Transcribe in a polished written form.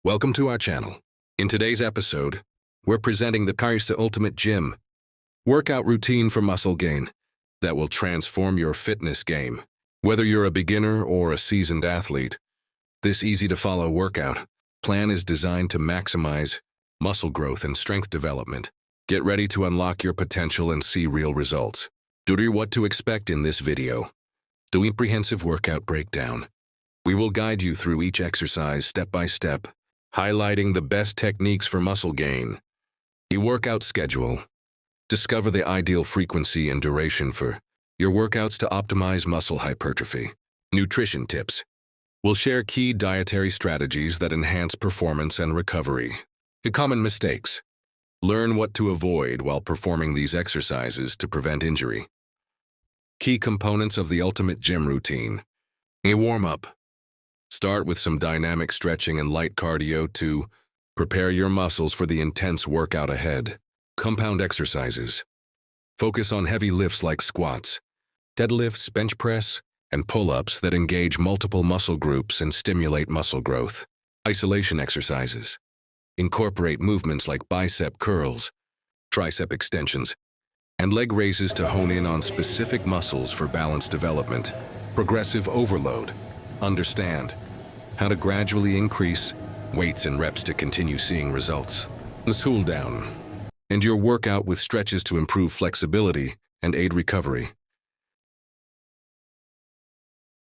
Welcome to our channel. In today's episode, we're presenting the Kai's Ultimate Gym workout routine for muscle gain that will transform your fitness game. Whether you're a beginner or a seasoned athlete, this easy-to-follow workout plan is designed to maximize muscle growth and strength development. Get ready to unlock your potential and see real results. Do what to expect in this video. The comprehensive workout breakdown. We will guide you through each exercise step by step, highlighting the best techniques for muscle gain. The workout schedule. Discover the ideal frequency and duration for your workouts to optimize muscle hypertrophy. Nutrition tips. We'll share key dietary strategies that enhance performance and recovery. The common mistakes. Learn what to avoid while performing these exercises to prevent injury. Key components of the ultimate gym routine. A warm-up. Start with some dynamic stretching and light cardio to prepare your muscles for the intense workout ahead. Compound exercises. Focus on heavy lifts like squats, deadlifts, bench press, and pull-ups that engage multiple muscle groups and stimulate muscle growth. Isolation exercises. Incorporate movements like bicep curls, tricep extensions, and leg raises to hone in on specific muscles for balance development. Progressive overload. Understand how to gradually increase weights and reps to continue seeing results. Cool down. And your workout with stretches to improve flexibility and aid recovery.